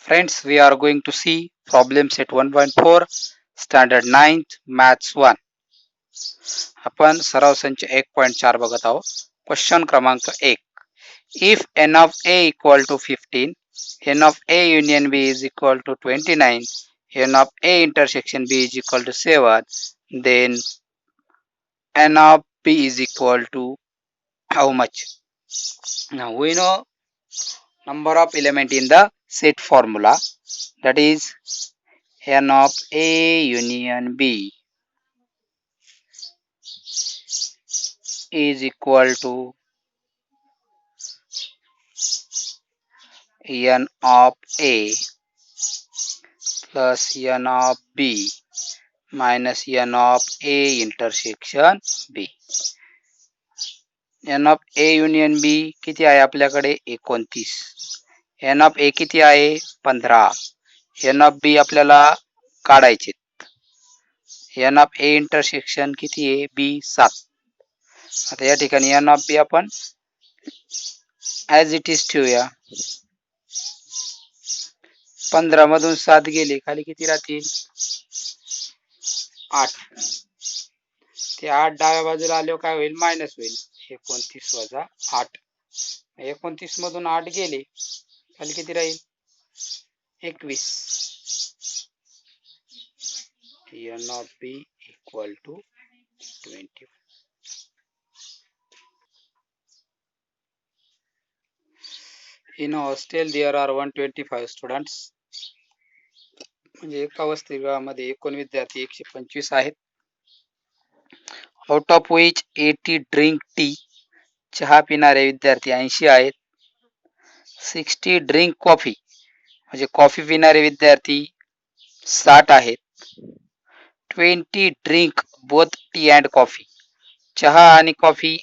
Friends, we are going to see problem set 1.4 standard 9th maths 1. आपण सराव संच 1.4 बघत आहोत. क्वेश्चन क्रमांक 1. If n of a equal to 15, n of a union b is equal to 29, n of a intersection b is equal to 7, then n of b is equal to how much? Now we know number of element in the set formula, that is n of a union b is equal to n of a plus n of b minus n of a intersection b. n of a union b किती आहे आपल्याकडे 29. n of a किती आहे 15. n of b आपल्याला काढायचे. n of a intersection किती आहे b 7. आता या ठिकाणी n of b आपण ॲज इट इज ठेवूया. 15 मधून 7 गेले खाली किती राहतील 8. ते 8 डाव्या बाजूला आल्यावर काय होईल मायनस होईल. 29 वजा 8. 29 मधून 8 गेले खाली किती राहील 21. n of b equal to 20. In a hostel there are 125 students. म्हणजे एका वसतिगृहामध्ये एकूण विद्यार्थी 125 आहेत. Out of which 80 drink tea, चहा पिणारे विद्यार्थी 80 आहेत. 60 ड्रिंक कॉफी, म्हणजे कॉफी पिणारे विद्यार्थी 60 आहेत. 20 drink both T and coffee, चहा आणि कॉफी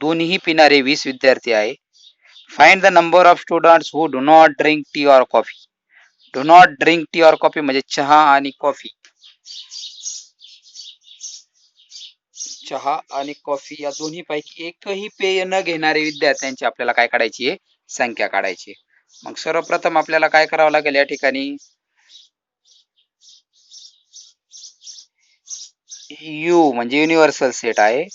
दोन्ही पिणारे 20 विद्यार्थी आहे. Find the number of students who do not drink tea or coffee. Do not drink tea or coffee म्हणजे चहा आणि कॉफी. चहा आणि कॉफी या दोन्ही पैकी एकही पेय न घेणारे विद्यार्थ्यांची आपल्याला काय काढायची आहे संख्या काढायची. मग सर्वप्रथम आपल्याला काय करावं लागेल या ठिकाणी यू म्हणजे युनिव्हर्सल सेट आहे.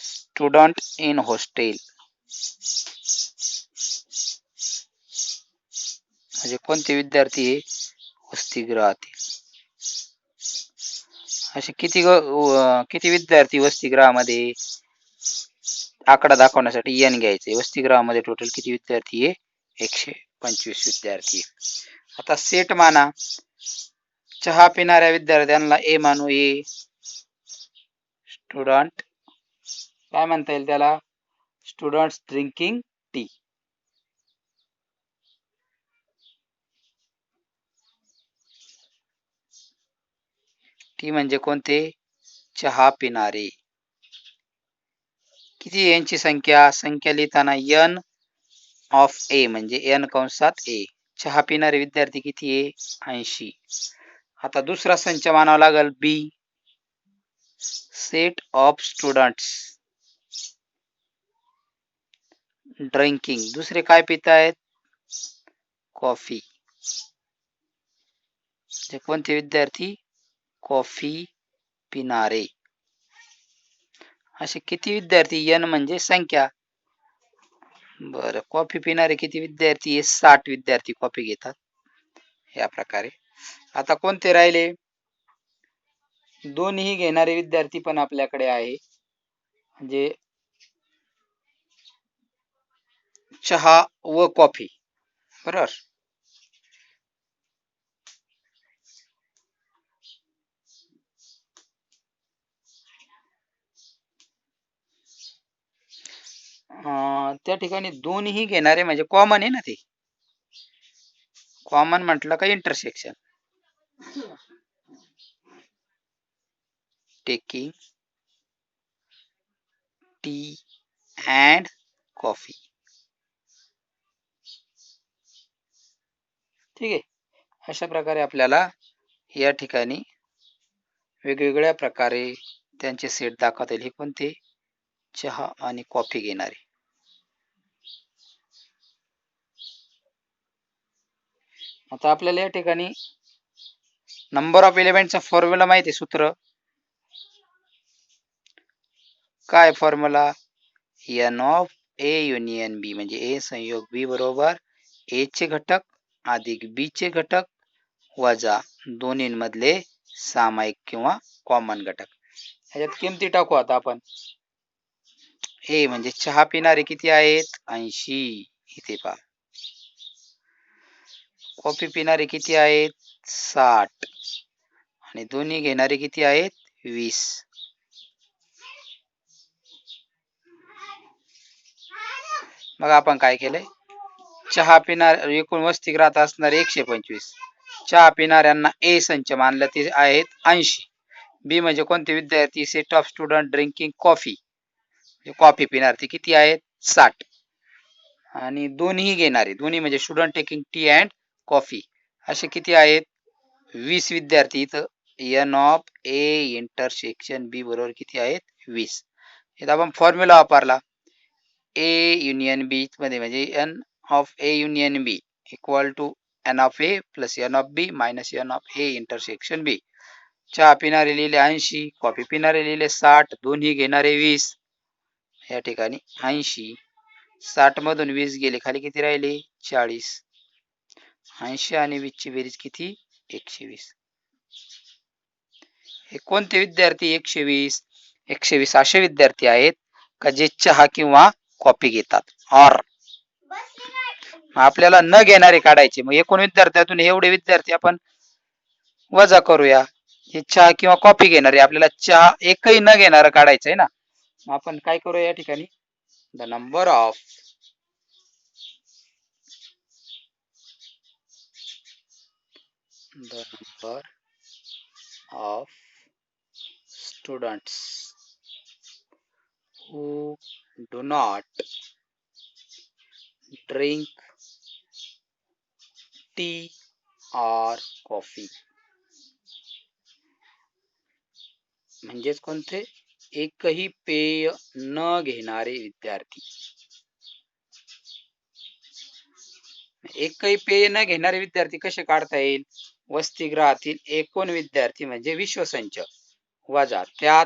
स्टुडंट इन हॉस्टेल म्हणजे कोणते विद्यार्थी हे वसतिगृहातील. असे किती विद्यार्थी वसतिगृहामध्ये आकडा दाखवण्यासाठी n घ्यायचे. वसतिगृहामध्ये टोटल किती विद्यार्थी आहे 125 विद्यार्थी. आता सेट माना. चहा पिणाऱ्या विद्यार्थ्यांना ए मानू. ए स्टुडंट काय म्हणता येईल त्याला स्टुडंट्स ड्रिंकिंग टी. टी म्हणजे कोणते चहा पिणारे. किती यांची संख्या लिहिताना n ऑफ ए म्हणजे n कंसात ए. चहा पिणारे विद्यार्थी किती आहे 80. आता दुसरा संच मानावा लागेल बी सेट ऑफ स्टुडंट्स ड्रिंकिंग. दुसरे काय पितायत कॉफी. म्हणजे कोणते विद्यार्थी कॉफी पिणारे. असे किती विद्यार्थी n म्हणजे संख्या. बरं कॉफी पिणारे किती विद्यार्थी 60 विद्यार्थी कॉफी घेतात या प्रकारे. आता कोणते राहिले दोन्ही घेणारे विद्यार्थी पण आपल्याकडे आहे. म्हणजे चहा व कॉफी बरोबर. त्या ठिकाणी दोन्ही घेणारे म्हणजे कॉमन आहे ना. ते कॉमन म्हटलं का intersection. Taking tea and coffee. ठीक आहे. अशा प्रकारे आपल्याला या ठिकाणी वेगवेगळ्या प्रकारे त्यांचे सेट दाखवता येईल. हे कोणते चहा आणि कॉफी घेणारे. आता आपल्याला या ठिकाणी नंबर ऑफ एलिमेंटचा फॉर्म्युला माहिती आहे, सूत्र काय formula, N of A union B म्हणजे ए संयोग बी बरोबर ए चे घटक अधिक बी चे घटक वजा दोन्हींमधले सामायिक किंवा कॉमन घटक. ह्याच्यात किमती टाकू आता आपण. ए म्हणजे चहा पिणारे किती आहेत, 80. इथे पहा. कॉफी पिणारे किती आहेत, 60. आणि दोन्ही घेणारे किती आहेत, 20. मग आपण काय केलंय, चहा पिणार एकूण वसतिगृहात असणारे 125, चहा पिणाऱ्यांना ए संच मानलं ते आहेत 80. बी म्हणजे कोणते विद्यार्थी, set of student drinking coffee, coffee पिणार ते किती आहेत, 60. आणि दोन्ही घेणारे, दोन्ही म्हणजे student taking tea and coffee, असे किती आहेत, 20 विद्यार्थी. इथं एन ऑफ ए इंटरसेक्शन बी बरोबर किती आहेत, 20. इथं आपण फॉर्म्युला वापरला, ए युनियन बी मध्ये म्हणजे N of A union B equal to N of A plus N of B minus N of A intersection B. चहा पिणारे लिहिले 80, कॉफी पिणारे लिहिले 60, दोन्ही घेणारे 20. या ठिकाणी 80, 60 मधून 20 गेले, खाली किती राहिले, 40. 80 आणि 20 ची बेरीज किती, 120. हे कोणते विद्यार्थी 120, 120 असे विद्यार्थी आहेत का जे चहा किंवा कॉफी घेतात. और आपल्याला न घेणारे काढायचे, मग एकूण विद्यार्थ्यातून एवढे विद्यार्थी आपण वजा करूया. हे चहा किंवा कॉफी घेणारे, आपल्याला चहा एकही न घेणारं काढायचं आहे ना. आपण काय करूया या ठिकाणी, the number of students who do not drink tea or coffee, म्हणजेच कोणते, एकही पेय न घेणारे विद्यार्थी. एकही पेय न घेणारे विद्यार्थी कसे काढता येईल, वसतिगृहातील एकूण विद्यार्थी म्हणजे विश्वसंच वजा त्यात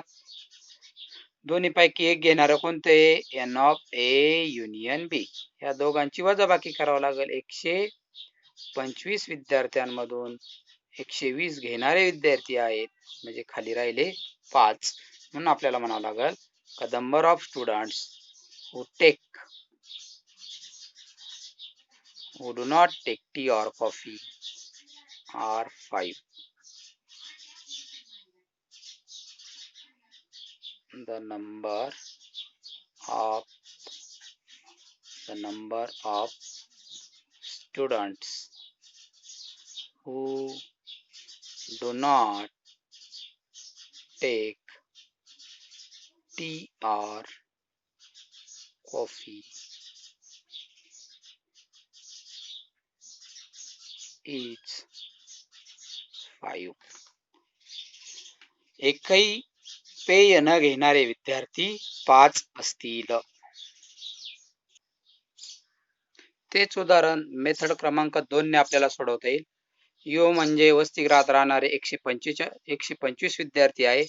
दोन्ही पैकी एक घेणारं कोणते, एन ऑफ ए युनियन बी. या दोघांची वजाबाकी करावं लागेल. 125 विद्यार्थ्यांमधून 120 घेणारे विद्यार्थी आहेत, म्हणजे खाली राहिले 5. म्हणून आपल्याला म्हणावं लागेल का number of students who do not take tea or coffee are 5. The number of students who do not take tea or coffee is 5. एकही पेय न घेणारे विद्यार्थी 5 असतील. तेच उदाहरण मेथड क्रमांक 2 ने आपल्याला सोडवता येईल. यो म्हणजे वसतिगृहात राहणारे 125 विद्यार्थी आहे.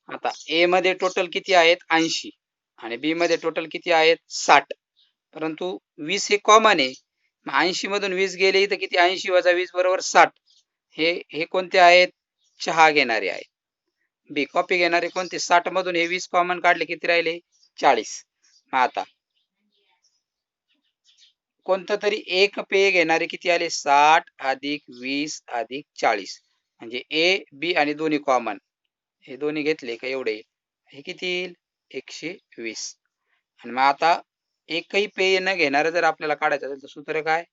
आता ए मध्ये टोटल किती आहेत, 80 आणि बी मध्ये टोटल किती आहेत, 60. परंतु 20 हे कॉमन आहे. 80 मधून 20 गेले तर किती, 80 वजा 20 बरोबर 60. हे कोणते आहेत, चहा घेणारे आहेत. बी कॉफी घेणारे कोणते, 60 मधून हे 20 कॉमन काढले किती राहिले, 40. आता कोणतं तरी एक पेय घेणारे किती आले, 60 अधिक 20 अधिक 40, म्हणजे ए बी आणि दोन्ही कॉमन, हे दोन्ही घेतले का एवढे, हे किती येईल, 120. आणि मग आता एकही पेय न घेणारं जर आपल्याला काढायचं असेल तर सूत्र काय,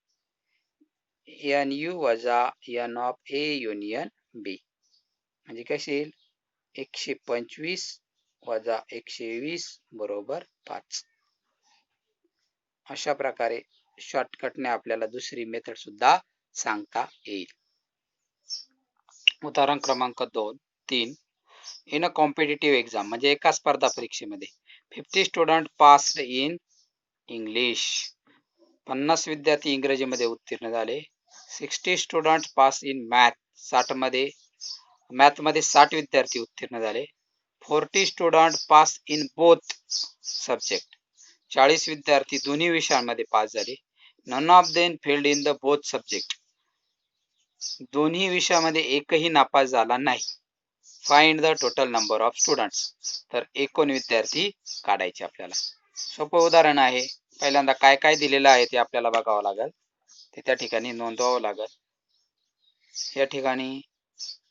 एन यू वजा N of A union B, म्हणजे कसे येईल, 125 वजा 120 बरोबर 5. अशा प्रकारे शॉर्टकटने आपल्याला दुसरी मेथड सुद्धा सांगता येईल. उदाहरण क्रमांक 3. इन अ कॉम्पिटिटिव्ह एक्झाम, म्हणजे एका स्पर्धा परीक्षेमध्ये 50 स्टुडंट पास्ड इन इंग्लिश, 50 विद्यार्थी इंग्रजीमध्ये उत्तीर्ण झाले. 60 स्टुडंट पास इन मॅथ. 60 मध्ये मॅथमध्ये 60 विद्यार्थी उत्तीर्ण झाले. 40 student pass in both subject. 40 विद्यार्थी दोन्ही विषयांमध्ये पास झाले. None of them failed in the both subject. दोन्ही विषयामध्ये एकही नापास झाला नाही. Find the total number of students. तर एकूण विद्यार्थी काढायचे आपल्याला. सोपं उदाहरण आहे. पहिल्यांदा काय काय दिलेलं आहे ते आपल्याला बघावं लागेल, ते त्या ठिकाणी नोंदवावं लागेल. या ठिकाणी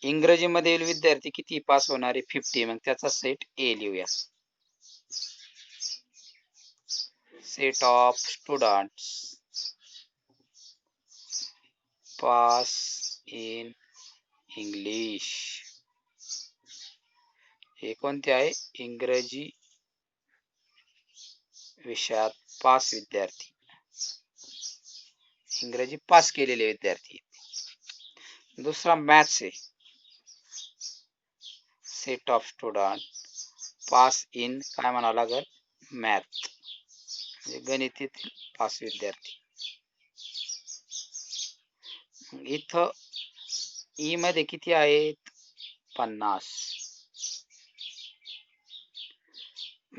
इंग्रजीमधील विद्यार्थी किती पास होणारे 50. मग त्याचा सेट ए लिहूया. Set of students pass in English. हे कोणते आहे? इंग्रजी विषयात पास विद्यार्थी, इंग्रजी पास केलेले विद्यार्थी. दुसरा मॅथ्स आहे. Set of student pass in काय म्हणावं लागेल? मॅथ, म्हणजे गणितातील पास विद्यार्थी. इथं ई मध्ये किती आहेत? 50.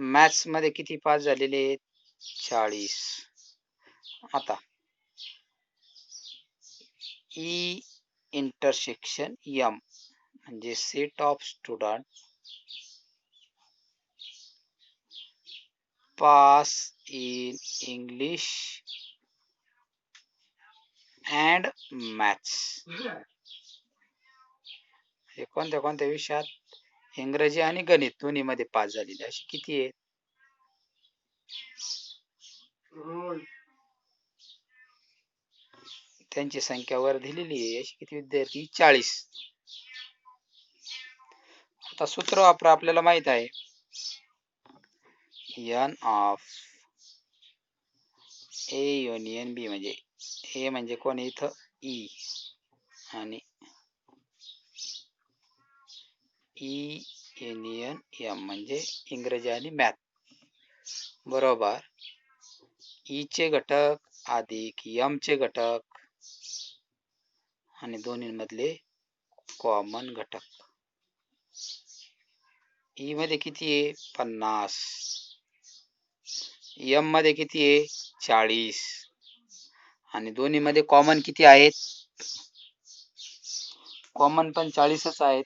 मॅथ्स मध्ये किती पास झालेले आहेत? 40. आता ई इंटरसेक्शन एम म्हणजे set of student pass in English and maths. हे कोणत्या कोणत्या विषयात? इंग्रजी आणि गणित दोन्ही मध्ये पास झालेले अशी किती आहेत? त्यांची संख्या वर दिलेली आहे. अशी किती विद्यार्थी? 40. आता सूत्र वापरा, आपल्याला माहित आहे N of A union B, म्हणजे ए म्हणजे कोण? इथं ई आणि ई युनियन एम म्हणजे इंग्रजी आणि मॅथ बरोबर ई चे घटक अधिक एम चे घटक आणि दोन्ही मधले कॉमन घटक. ई मध्ये किती आहे? 50. एम मध्ये किती आहे? 40. आणि दोन्ही मध्ये कॉमन किती आहेत? कॉमन पण 40च आहेत.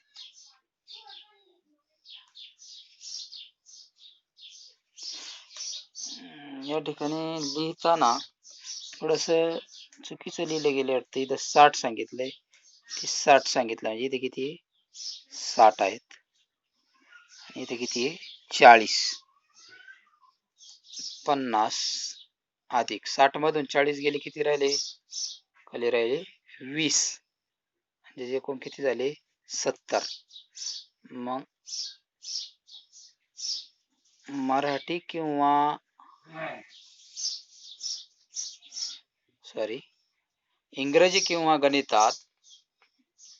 या ठिकाणी लिहिताना थोडस चुकीचं लिहिलं गेलं वाटतं. इथं 60 सांगितलंय, 60 सांगितलं म्हणजे इथे किती? 60 आहेत. इथे किती आहे? 40. 50 अधिक 60 मधून 40 गेले, किती राहिले? खाली राहिले 20. म्हणजे एकूण किती झाले? 70. मग मराठी किंवा इंग्रजी किंवा गणितात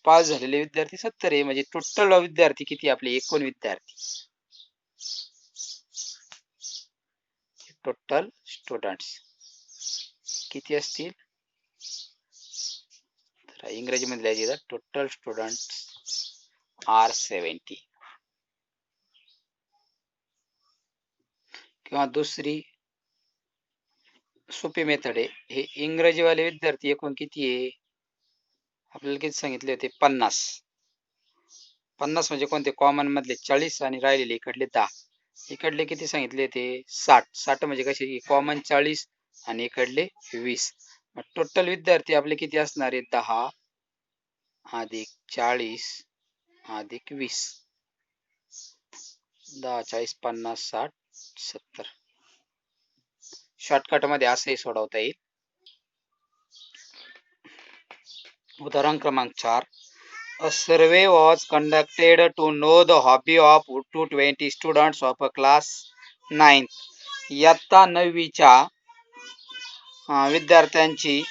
पास झालेले विद्यार्थी 70 आहे. म्हणजे टोटल विद्यार्थी किती आपले? एकूण विद्यार्थी, टोटल स्टुडंट्स किती असतील? तर इंग्रजी मध्ये लिहायचे टोटल स्टुडंट्स आर 70. किंवा दुसरी सोपी मेथड आहे. हे इंग्रजीवाले विद्यार्थी एकूण किती आहे? आपल्याला किती सांगितले होते? 50. 50 म्हणजे कोणते? कॉमन मधले 40 आणि राहिलेले इकडले 10. इकडले किती सांगितले होते? 60. 60 म्हणजे कसे? कॉमन 40 आणि इकडले 20. मग टोटल विद्यार्थी आपले किती असणार आहे? 10 अधिक 40 अधिक 20. 10, 40, 50, 60, 70. शॉर्टकट मध्ये असंही सोडवता येईल. उदाहरण क्रमांक 4. A survey was conducted to know the hobby of 220 students of a class 9th. इयत्ता 9वीच्या विद्यार्थ्यांची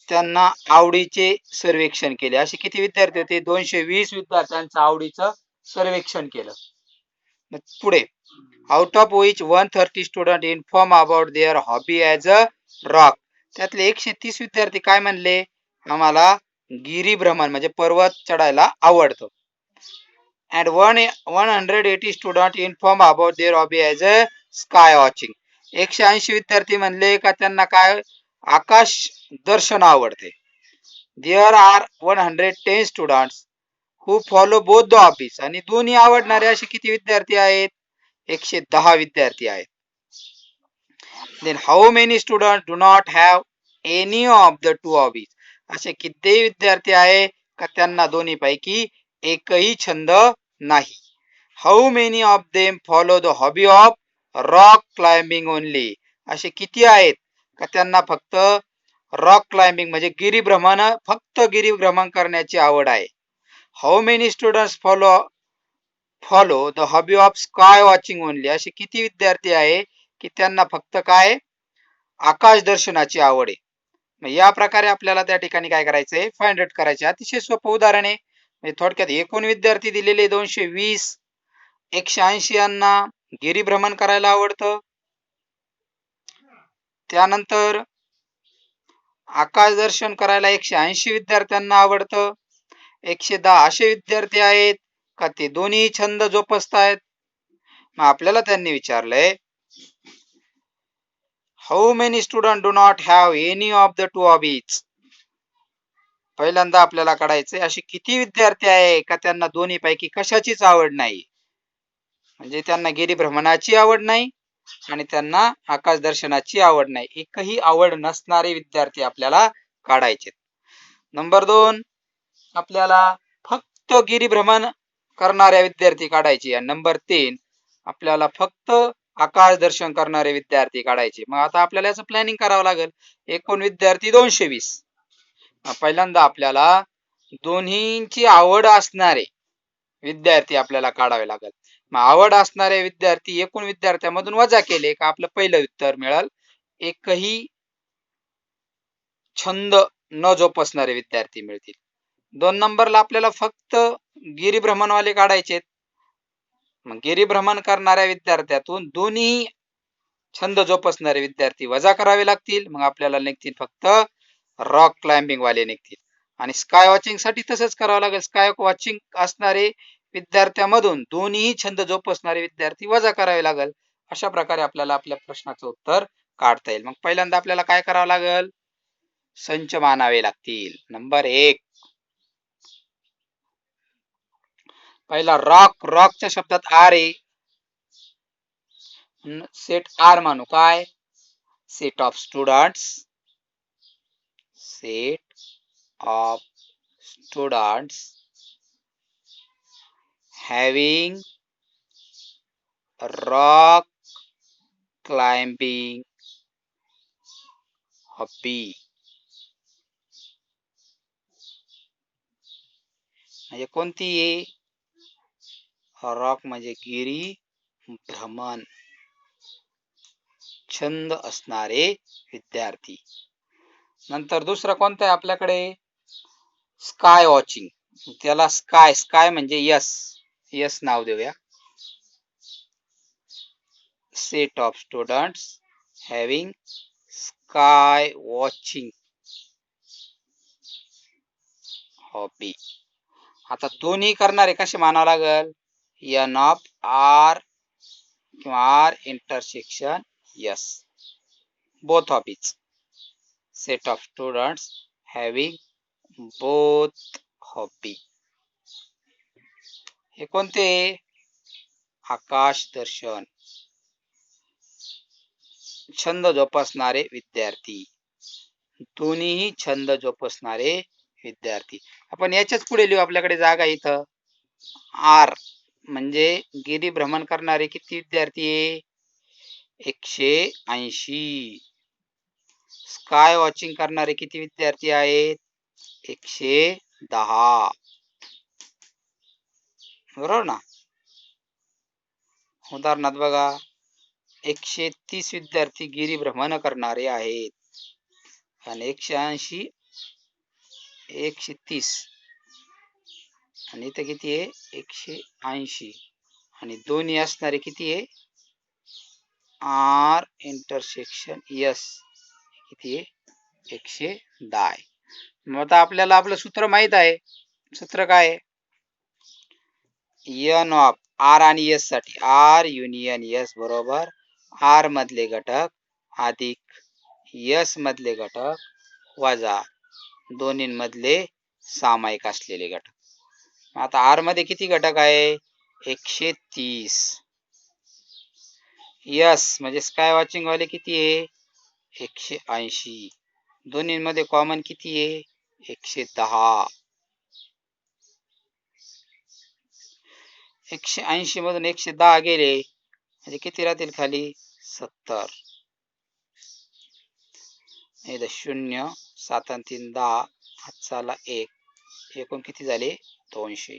त्यांना आवडीचे सर्वेक्षण केले. असे किती विद्यार्थी होते? 220 विद्यार्थ्यांचं आवडीचं सर्वेक्षण केलं. पुढे out of which 130 student inform about their hobby as a rock. त्यातले 130 विद्यार्थी काय म्हणले? आम्हाला गिरीभ्रमण म्हणजे पर्वत चढायला आवडतं. And 180 student inform about their hobby as a sky watching. 180 विद्यार्थी म्हणले का त्यांना काय आकाश दर्शन आवडते. There are 110 students who follow both the hobbies. आणि दोन्ही आवडणारे असे किती विद्यार्थी आहेत? 110 विद्यार्थी आहेत. Then how many students do not have any of the two hobbies? असे किती विद्यार्थी आहे का त्यांना दोन्ही पैकी एकही छंद नाही. How many of them follow the hobby of rock climbing only? असे किती आहेत का त्यांना फक्त रॉक क्लाइम्बिंग म्हणजे गिरीभ्रमण फक्त गिरीभ्रमण करण्याची आवड आहे. How many students follow the hobby of sky watching only? असे किती विद्यार्थी आहे की त्यांना फक्त काय आकाश दर्शनाची आवड आहे. मग या प्रकारे आपल्याला त्या ठिकाणी काय करायचंय फाइंड आउट करायचे. अतिशय सोपं उदाहरण आहे. म्हणजे थोडक्यात एकूण विद्यार्थी दिलेले 220, 180 यांना गिरीभ्रमण करायला आवडतं. त्यानंतर आकाश दर्शन करायला 180 विद्यार्थ्यांना आवडतं. 110 असे विद्यार्थी आहेत का ते दोन्ही छंद जोपासतायत. मग आपल्याला त्यांनी विचारलंय how many student do not have any of the two hobbies. पहिल्यांदा आपल्याला काढायचंय असे किती विद्यार्थी आहे का त्यांना दोन्ही पैकी कशाचीच आवड नाही. म्हणजे त्यांना गिरीभ्रमणाची आवड नाही आणि त्यांना आकाश दर्शनाची आवड नाही. एकही आवड नसणारे विद्यार्थी आपल्याला काढायचे. नंबर 2 आपल्याला फक्त गिरीभ्रमण करणाऱ्या विद्यार्थी काढायचे. आणि नंबर 3 आपल्याला फक्त आकाश दर्शन करणारे विद्यार्थी काढायचे. मग आता आपल्याला याचं प्लॅनिंग करावं लागेल. एकूण विद्यार्थी 220. पहिल्यांदा आपल्याला दोन्हींची आवड असणारे विद्यार्थी आपल्याला काढावे लागेल. मग आवड असणारे विद्यार्थी एकूण विद्यार्थ्यांमधून वजा केले का आपलं पहिलं उत्तर मिळेल. एकही छंद न जोपासणारे विद्यार्थी मिळतील. 2 नंबरला आपल्याला फक्त गिरीभ्रमणवाले काढायचे. मग गिरीभ्रमण करणाऱ्या विद्यार्थ्यातून दोन्ही छंद जोपासणारे विद्यार्थी वजा करावे लागतील. मग आपल्याला निघतील फक्त रॉक क्लाइम्बिंग वाले निघतील. आणि स्काय वॉचिंग साठी तसंच करावं लागेल. स्काय वॉचिंग असणारे विद्यार्थ्यांमधून दोन्ही छंद जोपासणारे विद्यार्थी वजा करावे लागेल. अशा प्रकारे आपल्याला आपल्या प्रश्नाचं उत्तर काढता येईल. मग पहिल्यांदा आपल्याला काय करावं लागेल संच मानावे लागतील. नंबर 1 पहिला रॉकच्या शब्दात आर आहे. सेट आर मानू काय set of students having rock climbing hobby. म्हणजे कोणती आहे रॉक म्हणजे गिरी भ्रमण छंद असणारे विद्यार्थी. नंतर दुसरं कोणतं आहे आपल्याकडे स्काय वॉचिंग. त्याला स्काय म्हणजे यस नाव देऊया. Set of students having sky watching hobby. आता दोन्ही करणारे कसे मानावं लागेल एन ऑफ आर किंवा R intersection S both hobbies. Set of students having both hobby. हे कोणते आकाश दर्शन छंद जोपासणारे विद्यार्थी. दोन्हीही छंद जोपासणारे विद्यार्थी. आपण याच्याच पुढे लिहू आपल्याकडे जागा इथं आर म्हणजे गिरीभ्रमण करणारे किती विद्यार्थी आहे 180. स्काय वॉचिंग करणारे किती विद्यार्थी आहेत 110. बरोबर ना. उदाहरणार्थ बघा 130 विद्यार्थी गिरीभ्रमण करणारे आहेत आणि 180 130 आणि इथं किती आहे 180 आणि दोन्ही असणारे किती आहे आर इंटरसेक्शन यस किती आहे 110 आहे. मग आता आपल्याला आपलं सूत्र माहित आहे. सूत्र काय आहे? एन ऑफ आर आणि एस साठी आर युनियन एस बरोबर आर मधले घटक अधिक एस मधले घटक वजा दोन्हींमधले सामायिक असलेले घटक. आता आर मध्ये किती घटक आहे? 130. यस म्हणजे स्काय वॉचिंग वाले किती आहे? 180. दोन्हींमध्ये कॉमन किती आहे? 110. 180 मधून 110 गेले म्हणजे किती राहतील खाली? 70. इथं 0 7 आणि 3 10 हातचाला 1 एकूण किती झाले? 200.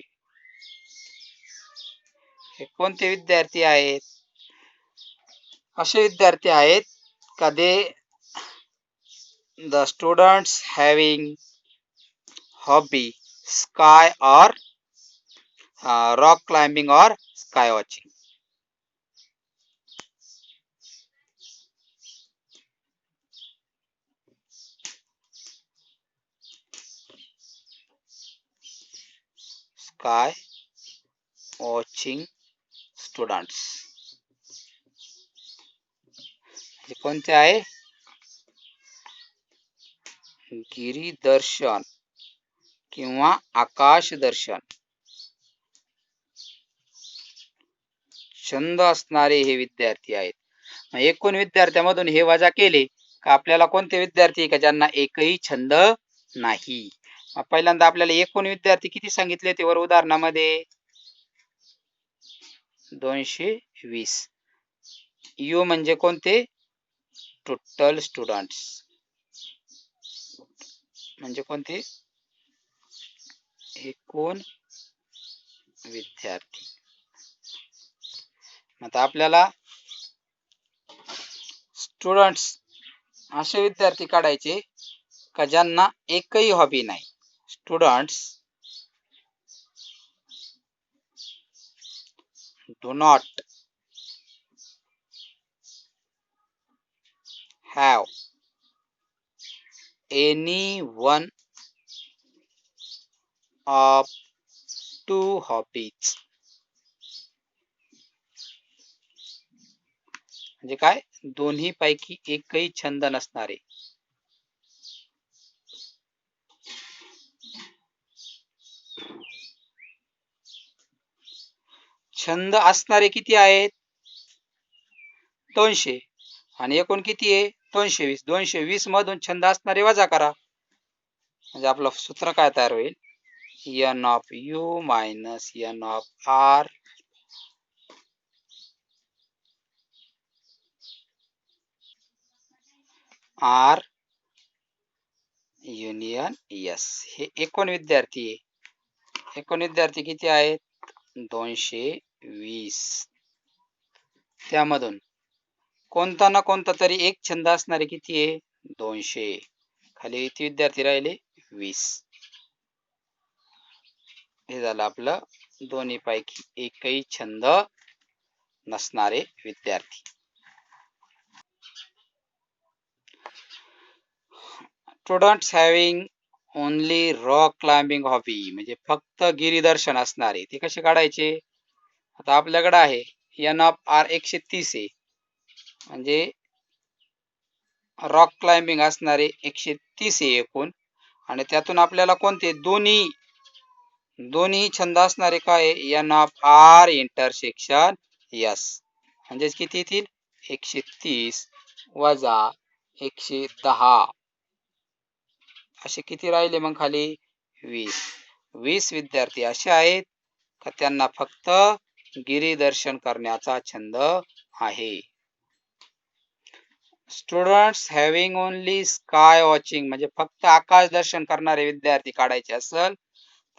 हे कोणते विद्यार्थी आहेत? असे विद्यार्थी आहेत का the students having hobby sky or rock climbing or sky watching. Sky watching students हे कोणते आहे? गिरिदर्शन किंवा आकाश दर्शन छंद असणारे हे विद्यार्थी आहेत. एकूण विद्यार्थ्यांमधून हे वजा केले का आपल्याला कोणते विद्यार्थी का ज्यांना एकही छंद नाही. पहिल्यांदा आपल्याला एकूण विद्यार्थी किती सांगितले ते वर उदाहरणामध्ये? 220. यू म्हणजे कोणते? टोटल स्टुडंट्स म्हणजे कोणते? एकूण विद्यार्थी. आता आपल्याला स्टुडंट्स असे विद्यार्थी काढायचे का ज्यांना एकही हॉबी नाही. Students do not have any one of two hobbies. म्हणजे काय? दोन्ही पैकी एकही छंद नसणारे. छंद असणारे किती आहेत? 200 आणि एकूण किती आहे? 220. 220 मधून छंद असणारे वजा करा म्हणजे आपलं सूत्र काय तयार होईल? n of u minus n of r r union s. हे एकूण विद्यार्थी आहे. एकूण विद्यार्थी किती आहेत? 220. त्यामधून कोणता ना कोणता तरी एक छंद असणारे किती आहे? 200. खाली किती विद्यार्थी राहिले? 20. हे झालं आपलं दोन्ही पैकी एकही छंद नसणारे विद्यार्थी. Students having only rock climbing hobby म्हणजे फक्त गिरिदर्शन असणारे ते कसे काढायचे? आता आपल्याकडे आहे एन ऑफ आर 130 आहे म्हणजे रॉक क्लाइम्बिंग असणारे 130 आहे एकूण आणि त्यातून आपल्याला कोणते दोन्ही छंद असणारे काय? N of R intersection S म्हणजेच किती येतील? 130 वजा 110 असे किती राहिले मग खाली? 20. 20 विद्यार्थी असे आहेत का त्यांना फक्त गिरिदर्शन करण्याचा छंद आहे. Students having only sky watching म्हणजे फक्त आकाश दर्शन करणारे विद्यार्थी काढायचे असेल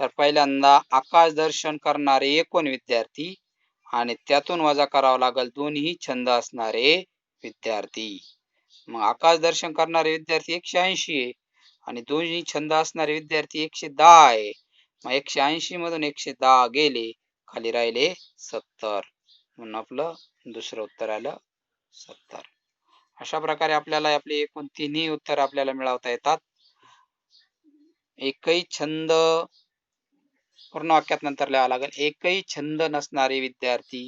तर पहिल्यांदा आकाश दर्शन करणारे एकूण विद्यार्थी आणि त्यातून वजा करावं लागेल दोन्ही छंद असणारे विद्यार्थी. मग आकाश दर्शन करणारे विद्यार्थी 180 आहे आणि दोन्ही छंद असणारे विद्यार्थी 110 आहे. मग 180 मधून 110 गेले खाली राहिले 70 म्हणून आपलं दुसरं उत्तर आलं 70. अशा प्रकारे आपल्याला आपले एकूण तिन्ही उत्तर आपल्याला मिळवता येतात. एकही छंद पूर्ण वाक्यात नंतर लिहावं लागेल. एकही छंद नसणारे विद्यार्थी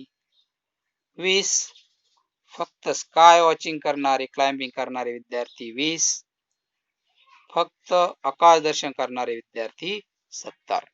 20. फक्त स्काय वॉचिंग करणारे क्लाइम्बिंग करणारे विद्यार्थी 20. फक्त आकाश दर्शन करणारे विद्यार्थी 70.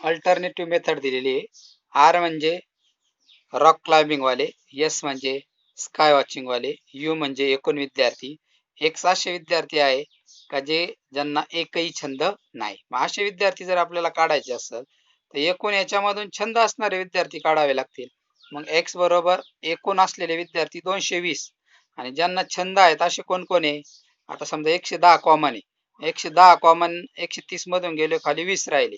अल्टरनेटिव्ह मेथड दिलेली आहे. आर म्हणजे रॉक क्लाइम्बिंग वाले, एस म्हणजे स्काय वॉचिंग वाले, यू म्हणजे एकूण विद्यार्थी, एक्स असे विद्यार्थी आहे का जे ज्यांना एकही छंद नाही. मग असे विद्यार्थी जर आपल्याला काढायचे असेल तर एकूण याच्यामधून छंद असणारे विद्यार्थी काढावे लागतील. मग एक्स बरोबर एकूण असलेले विद्यार्थी 220 आणि ज्यांना छंद आहेत असे कोण कोण आहे. आता समजा 110 कॉमन आहे, 110 कॉमन 130 मधून गेले खाली 20 राहिले,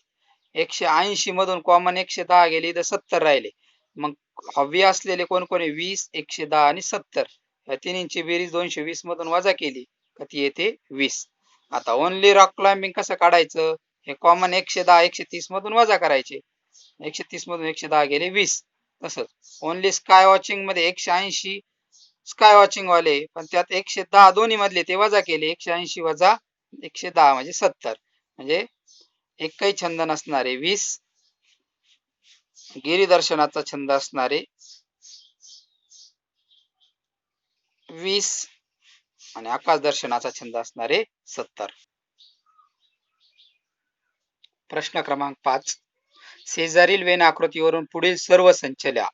180 मधून कॉमन 110 गेली तर 70 राहिले. मग हवी असलेले कोण कोण आहे 20, 110 आणि 70. या तिन्हींची बेरीज 220 मधून वजा केली का ती येते 20. आता ओनली रॉक क्लाइम्बिंग कसं काढायचं. हे कॉमन 110 130 मधून वजा करायचे, 130 मधून 110 गेले 20. तसंच ओनली स्काय वॉचिंग मध्ये 180 स्काय वॉचिंग वाले पण त्यात 110 दोन्ही मधले ते वजा केले, 180 वजा 110 म्हणजे 70. म्हणजे एकही छंद नसणारे 20, गिरीदर्शनाचा छंद असणारे 20 आणि आकाश दर्शनाचा छंद असणारे 70. प्रश्न क्रमांक 5. शेजारील वेन आकृतीवरून पुढील सर्व संच लिहा.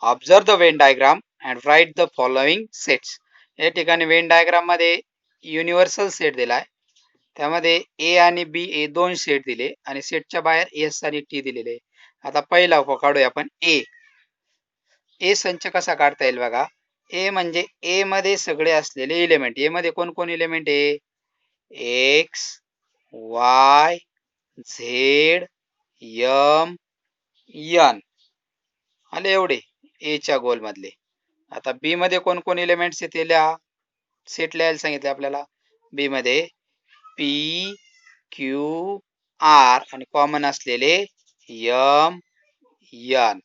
Observe the Venn diagram and write the following sets. या ठिकाणी वेन डायग्राम मध्ये युनिव्हर्सल सेट दिलाय, त्यामध्ये ए आणि बी ए दोन सेट दिले आणि सेटच्या बाहेर एस आणि टी दिलेले. आता पहिला काढूया आपण ए. ए संच कसा काढता येईल बघा. ए म्हणजे ए मध्ये सगळे असलेले एलिमेंट. ए मध्ये कोण कोण एलिमेंट आहे. X, Y, Z, M, N आले एवढे ए च्या गोल मधले. आता बी मध्ये कोण कोण एलिमेंट्स आहेत ते लिहा. सेट लिहायला सांगितले आपल्याला. बी मध्ये पी, क्यू, आर आणि कॉमन असलेले यम, यन.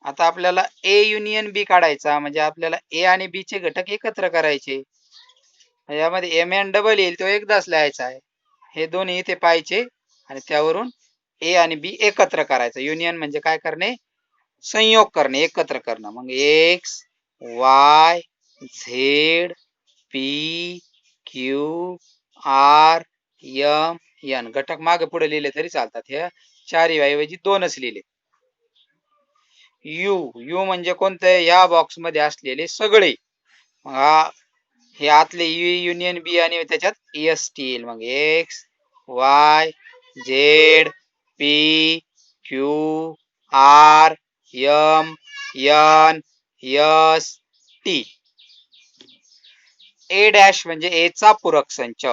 आता आपल्याला ए युनियन बी काढायचा म्हणजे आपल्याला ए आणि बी चे घटक एकत्र करायचे. यामध्ये एम एन डबल येईल तो एकदाच लिहायचा आहे. हे दोन्ही इथे पाहायचे आणि त्यावरून ए आणि बी एकत्र करायचं. युनियन म्हणजे काय करणे, संयोग करणे, एकत्र करणं. मग X, Y, Z, P, Q, R, M, N. घटक मागे पुढे लिहिले तरी चालतात. हे चार ऐवजी दोनच लिहिले. यू, यू म्हणजे कोणते, या बॉक्स मध्ये असलेले सगळे. मग हे आतले यू युनियन बी आणि त्याच्यात एस टी येईल. मग X, Y, Z, P, Q, R, M, N, S, T. A dash म्हणजे ए चा पूरक संच.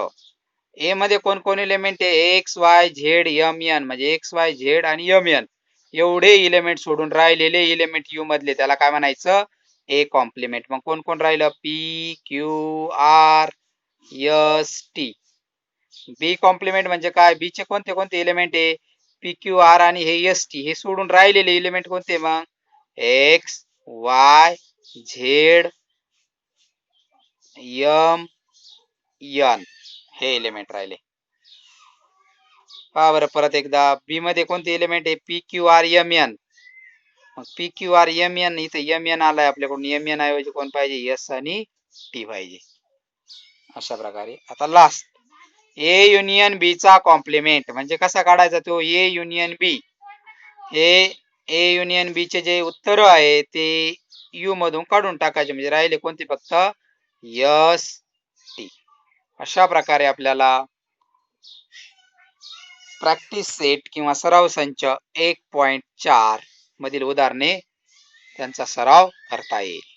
ए मध्ये कोण कोण एलिमेंट आहे. X, Y, Z, M, N म्हणजे एक्स, वाय, झेड आणि एम, एन एवढे एलिमेंट सोडून राहिलेले एलिमेंट यू मधले त्याला काय म्हणायचं, ए कॉम्प्लिमेंट. मग कोण कोण राहिलं, P, Q, R, S, T. B complement म्हणजे काय, बी चे कोणते कोणते एलिमेंट आहे, पी, क्यू, आर आणि हे एस टी. हे सोडून राहिलेले एलिमेंट कोणते मग, X, Y, Z, M, N हे एलिमेंट राहिले. पहा बरं परत एकदा. बी मध्ये कोणते एलिमेंट आहे, P, Q, R, M, N. मग P, Q, R, M, N इथे एम, एन आलाय आपल्याकडून. एम, एन ऐवजी कोण पाहिजे, एस आणि टी पाहिजे. अशा प्रकारे. आता लास्ट, ए युनियन बी चा कॉम्प्लिमेंट म्हणजे कसा काढायचा तो, ए युनियन बी. हे ए युनियन बी चे जे उत्तर आहे ते यू मधून काढून टाकायचे म्हणजे राहिले कोणते फक्त एस टी. अशा प्रकारे आपल्याला प्रॅक्टिस सेट किंवा सराव संच 1.4 मधील उदाहरणे त्यांचा सराव करता येईल.